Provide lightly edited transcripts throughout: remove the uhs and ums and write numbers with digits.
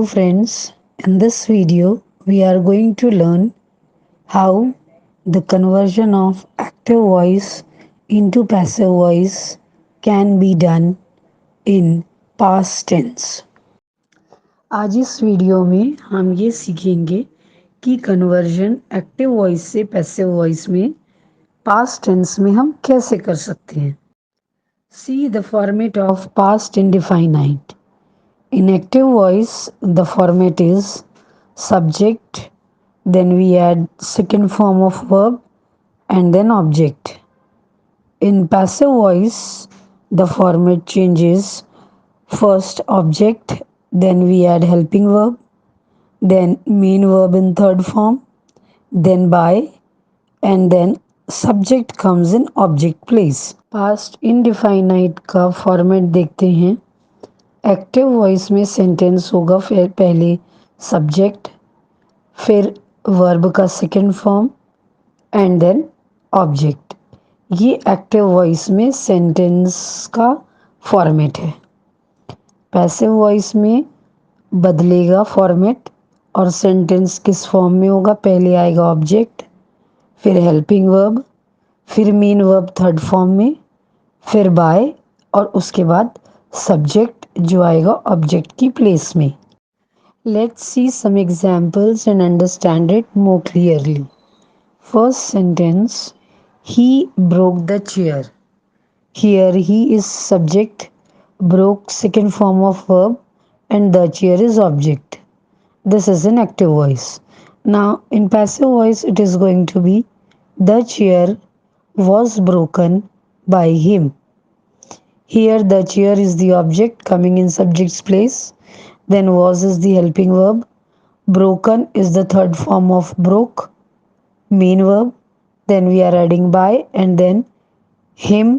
friends, in this video we are going to learn how the conversion of active voice into passive voice can be done in past tense. आज इस video में हम ये सीखेंगे कि conversion active voice से passive voice में past tense में हम कैसे कर सकते हैं. See the format of past indefinite. In active voice, the format is subject, then we add second form of verb, and then object. In passive voice, the format changes first object, then we add helping verb, then main verb in third form, then by, and then subject comes in object place. Past indefinite का format देखते हैं. Active voice में sentence होगा फिर पहले subject, फिर verb का second form and then object. ये एक्टिव वॉइस में सेंटेंस का फॉर्मेट है. पैसिव वॉइस में बदलेगा फॉर्मेट और सेंटेंस किस फॉर्म में होगा. पहले आएगा ऑब्जेक्ट, फिर हेल्पिंग वर्ब, फिर मेन वर्ब थर्ड फॉर्म में, फिर बाय और उसके बाद सब्जेक्ट जो आएगा ऑब्जेक्ट की प्लेस में. Let's see some examples and understand it more clearly. First sentence, he broke the chair. Here he is subject, broke second form of verb, and the chair is object. This is an active voice. Now in passive voice it is going to be the chair was broken by him. Here the chair is the object coming in subject's place, then was is the helping verb, broken is the third form of broke, main verb, then we are adding by, and then him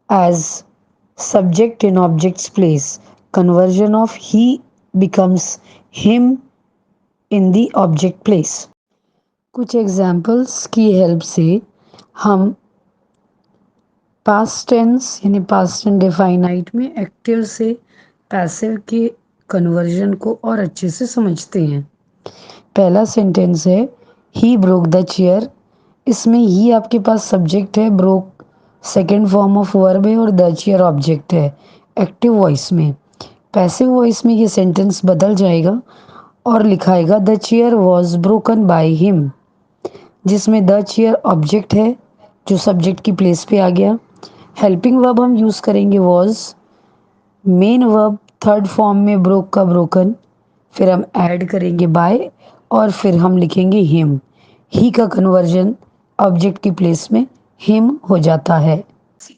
as subject in object's place. Conversion of he becomes him in the object place. कुछ examples की help से हम past tense यानी past indefinite में active से passive के conversion को और अच्छे से समझते हैं. पहला सेंटेंस है ही ब्रोक द चेयर. इसमें ही आपके पास सब्जेक्ट है, broke second form of verb है और द चेयर ऑब्जेक्ट है एक्टिव वॉइस में. पैसिव वॉइस में ये सेंटेंस बदल जाएगा और लिखाएगा the chair was broken by him, जिसमें द चेयर ऑब्जेक्ट है जो सब्जेक्ट की प्लेस पे आ गया. हेल्पिंग वर्ब हम यूज़ करेंगे was, main verb third form में ब्रोक का ब्रोकन, फिर हम ऐड करेंगे बाय और फिर हम लिखेंगे हिम. ही का कन्वर्जन ऑब्जेक्ट की प्लेस में हिम हो जाता है.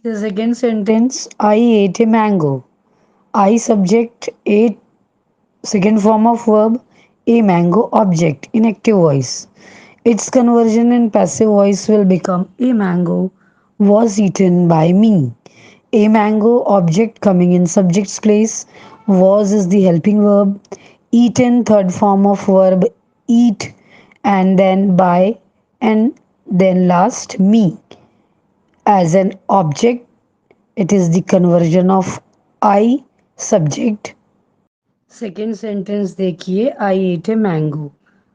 The second sentence, I ate a mango. I subject, ate second form of verb, a mango object in active voice. Its conversion in passive voice will become a mango was eaten by me. A mango object coming in subject's place, was is the helping verb, eaten third form of verb eat, and then by, and then last me. As an object, it is the conversion of I subject. Second sentence देखिए, I ate a mango.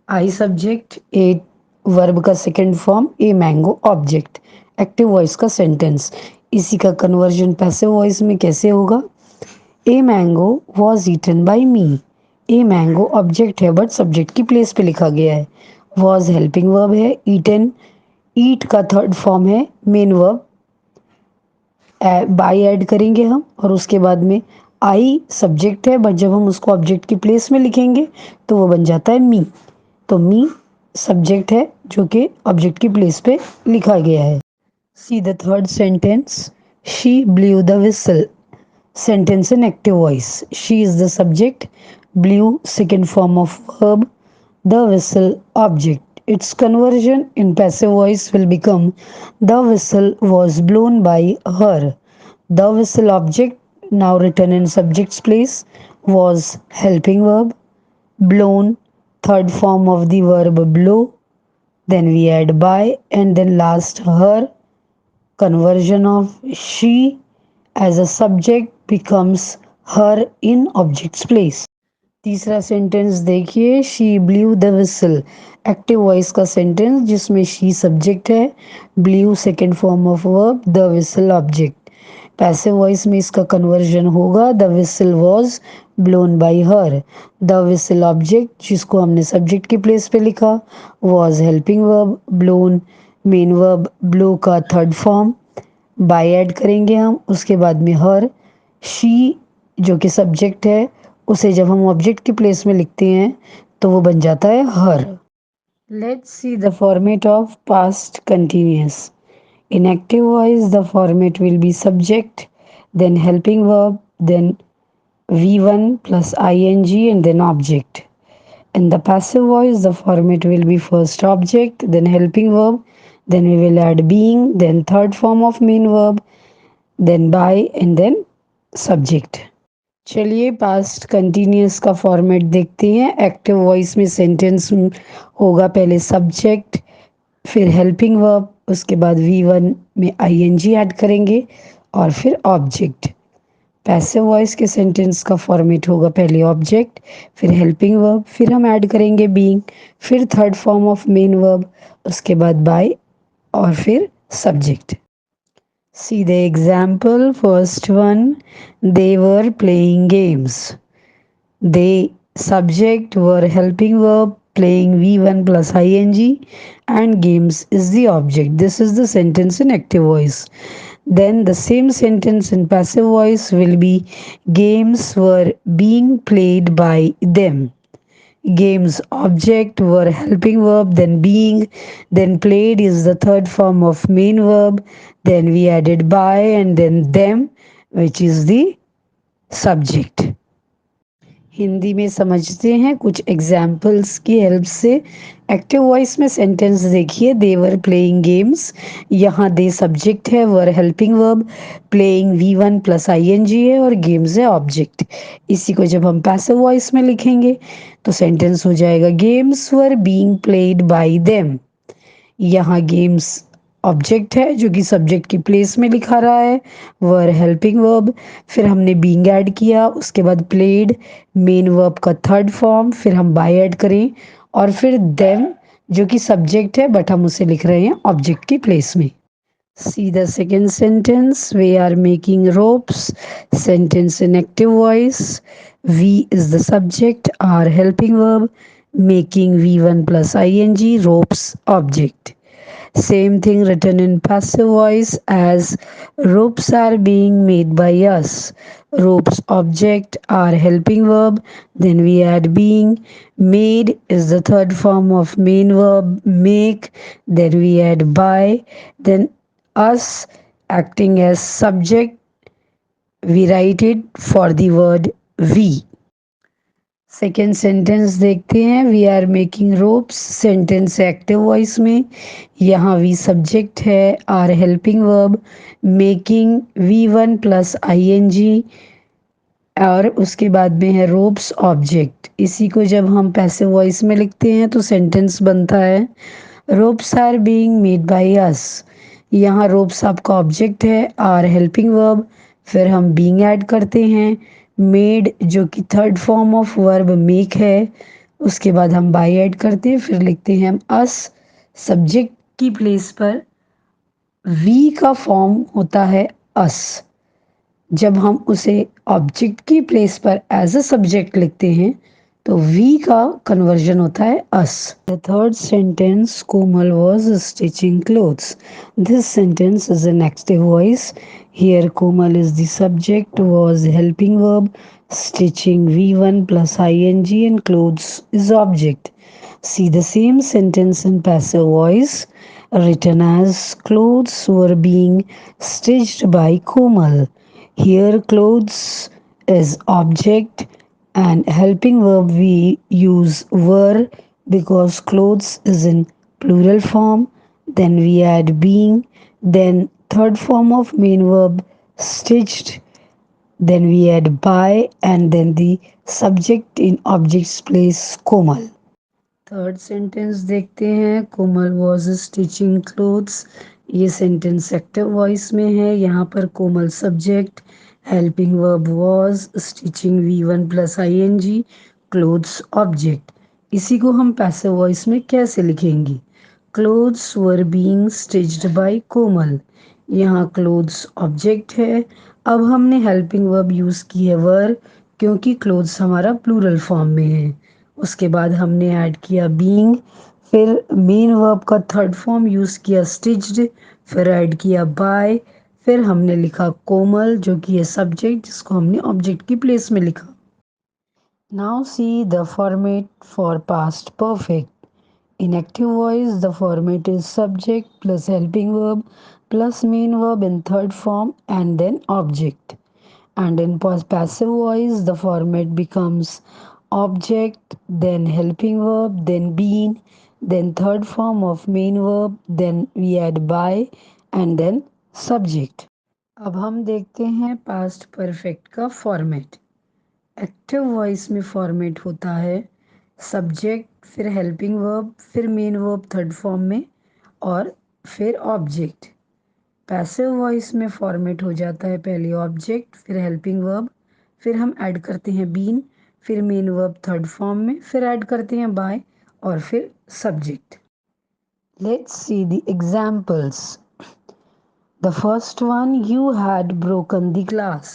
I subject, ate verb का second form, a mango object. Active voice का sentence. इसी का conversion passive voice में कैसे होगा. A mango was eaten by me. A mango object है but subject की प्लेस पे लिखा गया है. वॉज हेल्पिंग वर्ब है, ईटन ईट का थर्ड फॉर्म है, मेन वर्ब बाई ऐड करेंगे हम और उसके बाद में आई सब्जेक्ट है बट जब हम उसको ऑब्जेक्ट की प्लेस में लिखेंगे तो वो बन जाता है मी. तो मी सब्जेक्ट है जो कि ऑब्जेक्ट की प्लेस पे लिखा गया है. See the third sentence, she blue the whistle. Sentence in active voice. She is the subject, blue second form of verb, the whistle object. Its conversion in passive voice will become the whistle was blown by her. The whistle object now written in subject's place was helping verb, blown third form of the verb blow, then we add by and then last her. Conversion of she as a subject becomes her in object's place. तीसरा sentence देखिए, she blue the whistle. Active voice का sentence जिसमें she subject है, blue second form of verb, the whistle object. Passive voice में इसका conversion होगा the whistle was blown by her. The whistle object जिसको हमने सब्जेक्ट की प्लेस पे लिखा, was helping verb, blown main verb, blow का थर्ड फॉर्म, बाय ऐड करेंगे हम, उसके बाद में हर। शी जो कि सब्जेक्ट है, उसे जब हम ऑब्जेक्ट की प्लेस में लिखते हैं तो वो बन जाता है her. Let's see the format of past continuous. In active voice, the format will be subject, then helping verb, then V1 plus ing, and then object. In the passive voice, the format will be first object, then helping verb, then we will add being, then third form of main verb, then by, and then subject. चलिए past continuous का format देखते हैं। Active voice में sentence होगा पहले subject, फिर helping verb, उसके बाद V1 में ing ऐड करेंगे और फिर ऑब्जेक्ट। पैसिव वॉइस के सेंटेंस का फॉर्मेट होगा पहले ऑब्जेक्ट, फिर हेल्पिंग वर्ब, फिर हम ऐड करेंगे बीइंग, फिर third form of main verb, उसके बाद बाय और फिर subject. See the example. First one, they were playing games. They subject were helping verb, playing V1 plus ing, and games is the object. This is the sentence in active voice. Then the same sentence in passive voice will be games were being played by them. Games object were helping verb, then being, then played is the third form of main verb, then we added by, and then them, which is the subject. Hindi में समझते हैं कुछ examples की help से। Active voice में sentence देखिए, दे were playing games. यहाँ दे subject है, were helping verb, playing V1 plus ing है और गेम्स है ऑब्जेक्ट। इसी को जब हम पैसिव वॉइस में लिखेंगे तो सेंटेंस हो जाएगा games were being played by them. यहाँ गेम्स ऑब्जेक्ट है जो कि सब्जेक्ट की प्लेस में लिखा रहा है, वर हेल्पिंग वर्ब, फिर हमने बीइंग ऐड किया, उसके बाद प्लेड मेन वर्ब का थर्ड फॉर्म, फिर हम बाय ऐड करें और फिर देम जो कि सब्जेक्ट है बट हम उसे लिख रहे हैं ऑब्जेक्ट की प्लेस में। See the second sentence. We are making ropes. Sentence in active voice. We is the subject, are helping verb, making V1 plus ing, ropes object. Same thing written in passive voice as ropes are being made by us. Ropes object are helping verb, then we add being. Made is the third form of main verb, make, then we add by, then us acting as subject, we write it for the word we. Second sentence देखते हैं, we are making ropes. Sentence active voice में, यहाँ we subject है, are helping verb, making V1 plus ing और उसके बाद में है रोप्स ऑब्जेक्ट। इसी को जब हम पैसिव वॉइस में लिखते हैं तो सेंटेंस बनता है ropes are being made by us. यहाँ रोप्स आपका ऑब्जेक्ट है, आर हेल्पिंग वर्ब, फिर हम बीइंग ऐड करते हैं, मेड जो कि third form of verb make है, उसके बाद हम बाय ऐड करते हैं, फिर लिखते हैं हम अस। सब्जेक्ट की प्लेस पर वी का फॉर्म होता है अस। जब हम उसे ऑब्जेक्ट की प्लेस पर एज अ सब्जेक्ट लिखते हैं तो वी का कन्वर्जन होता है us. The third sentence, Komal was stitching clothes. This sentence is an active voice. Here Komal is the subject, was helping verb, stitching V1 plus ing, and clothes is object. See the same sentence in passive voice written as clothes were being stitched by Komal. Here clothes is object and helping verb we use were because clothes is in plural form. Then we add being, then third form of main verb stitched, then we add by, and then the subject in object's place Komal. Third sentence देखते हैं, Komal was stitching clothes. ये sentence active voice में है। यहाँ पर Komal subject, helping verb was, stitching V1 plus ing, clothes object. इसी को हम पैसिव वॉइस में कैसे लिखेंगे? Clothes were being stitched by Komal. यहाँ क्लोथ्स ऑब्जेक्ट है। अब हमने हेल्पिंग वर्ब यूज़ की है वर, क्योंकि क्लोथ्स हमारा प्लूरल फॉर्म में है। उसके बाद हमने ऐड किया बीइंग, फिर मेन वर्ब का थर्ड फॉर्म यूज़ किया स्टिच्ड, फिर ऐड किया बाय, फिर हमने लिखा कोमल जो कि है सब्जेक्ट, जिसको हमने ऑब्जेक्ट की प्लेस में लिखा। Now see the format for past perfect. In active voice, the format is subject plus helping verb plus main verb in third form and then object. And in passive voice, the format becomes object, then helping verb, then been, then third form of main verb, then we add by and then subject. अब हम देखते हैं past perfect का format. Active voice में format होता है subject, फिर helping verb, फिर मेन वर्ब थर्ड फॉर्म में और फिर ऑब्जेक्ट। पैसिव वॉइस में फॉर्मेट हो जाता है पहले ऑब्जेक्ट, फिर हेल्पिंग वर्ब, फिर हम ऐड करते हैं बीन, फिर मेन वर्ब थर्ड फॉर्म में, फिर ऐड करते हैं बाय और फिर subject. Let's see the examples. The first one, you had broken the glass.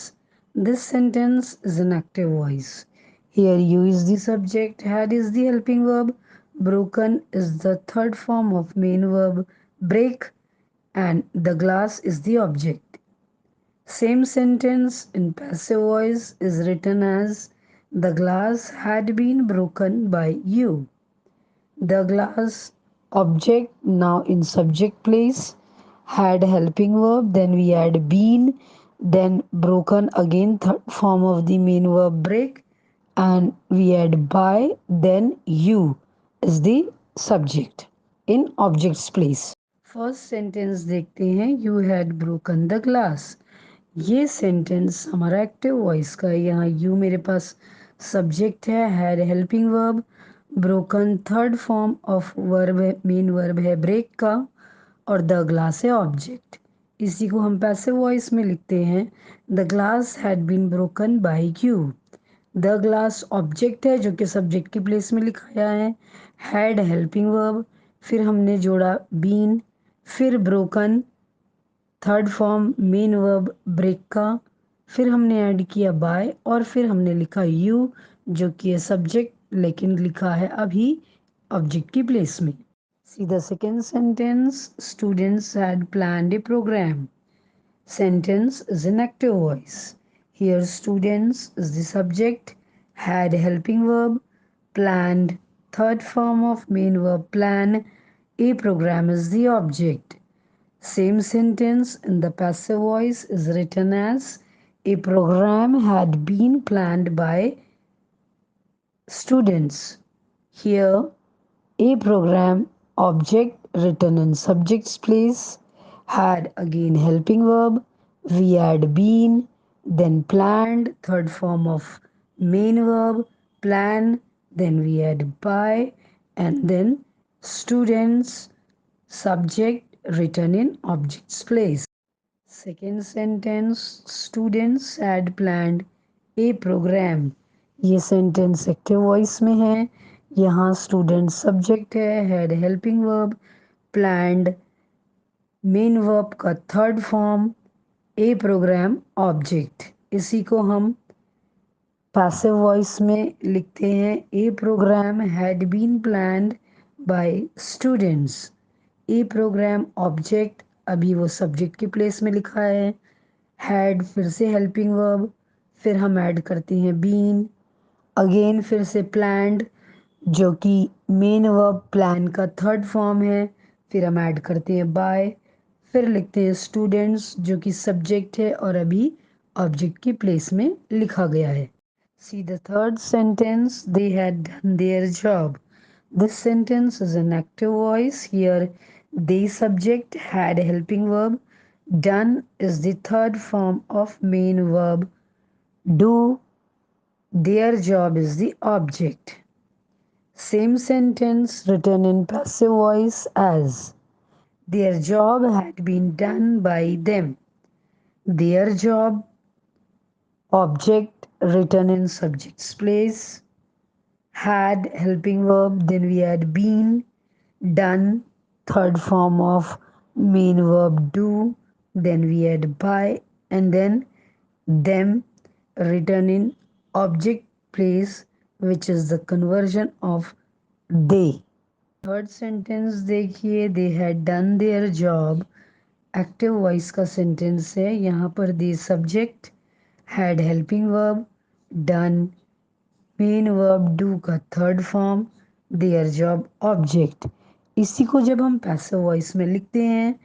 This sentence is an active voice. Here, you is the subject, had is the helping verb, broken is the third form of main verb, break, and the glass is the object. Same sentence in passive voice is written as the glass had been broken by you. The glass object now in subject place, had helping verb, then we add been, then broken again third form of the main verb break, and we add by, then you is the subject in object's place. First sentence देखते हैं, you had broken the glass. ये sentence हमारा active voice का है। यहाँ you मेरे पास subject है, had helping verb, broken third form of verb है, मेन वर्ब है ब्रेक का, और द ग्लास है ऑब्जेक्ट। इसी को हम पैसिव वॉइस में लिखते हैं, the glass had been broken by you. The glass object है जो कि सब्जेक्ट की प्लेस में लिखाया है, हैड हेल्पिंग वर्ब, फिर हमने जोड़ा बीन, फिर broken third form main verb break का, फिर हमने ऐड किया बाय और फिर हमने लिखा यू जो कि है सब्जेक्ट लेकिन लिखा है अभी ऑब्जेक्ट की प्लेस में। See the second sentence, students had planned a programme. Sentence is in active voice. Here students is the subject, had helping verb, planned third form of main verb plan, a program is the object. Same sentence in the passive voice is written as a program had been planned by students. Here, a program object written in subject's place, had again helping verb, we had been, then planned, third form of main verb, plan, then we had by, and then students, subject written in object's place. Second sentence, students had planned a program। ये sentence active voice में है। यहाँ student subject है, had helping verb, planned main verb का third form, a program object. इसी को हम passive voice में लिखते हैं, a program had been planned by students. A program object अभी वो सब्जेक्ट की प्लेस में लिखा है, हैड फिर से हेल्पिंग वर्ब, फिर हम ऐड करते हैं बीन, अगेन फिर से प्लान्ड जो कि मेन वर्ब प्लान का थर्ड फॉर्म है, फिर हम ऐड करते हैं बाय, फिर लिखते हैं स्टूडेंट्स जो कि सब्जेक्ट है और अभी ऑब्जेक्ट की प्लेस में लिखा गया है। See the third sentence, they had done their job. This sentence is an active voice. Here, the subject had helping verb. Done is the third form of main verb. Do, their job is the object. Same sentence written in passive voice as their job had been done by them. Their job, object written in subject's place. had helping verb, then we had been, done, third form of main verb do, then we had by, and then them written in object place, which is the conversion of they. Third sentence देखिए, they had done their job. Active voice का sentence है, यहाँ पर they subject, had helping verb, done main verb, do का third form, their job object. इसी को जब हम पैसिव वॉइस में लिखते हैं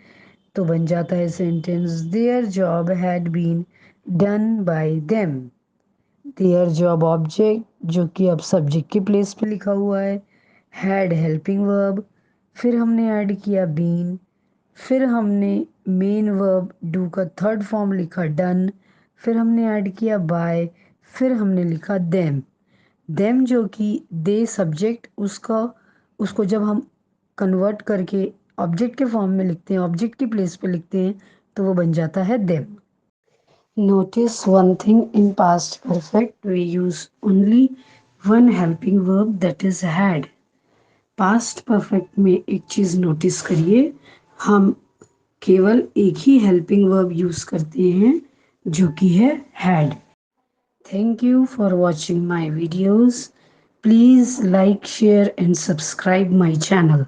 तो बन जाता है sentence, their job had been done by them. Their job object जो कि अब सब्जेक्ट के प्लेस पे लिखा हुआ है, हैड हेल्पिंग वर्ब, फिर हमने ऐड किया बीन, फिर हमने मेन वर्ब डू का थर्ड फॉर्म लिखा डन, फिर हमने ऐड किया बाय, फिर हमने लिखा देम। देम जो कि दे सब्जेक्ट, उसका उसको जब हम कन्वर्ट करके ऑब्जेक्ट के फॉर्म में लिखते हैं, ऑब्जेक्ट की प्लेस पे लिखते हैं, तो वो बन जाता है them. Notice one thing, in past perfect we use only one helping verb, that is had. Past perfect में एक चीज नोटिस करिए, हम केवल एक ही हेल्पिंग वर्ब यूज करते हैं जो कि है had. Thank you for watching my videos. Please like, share and subscribe my channel.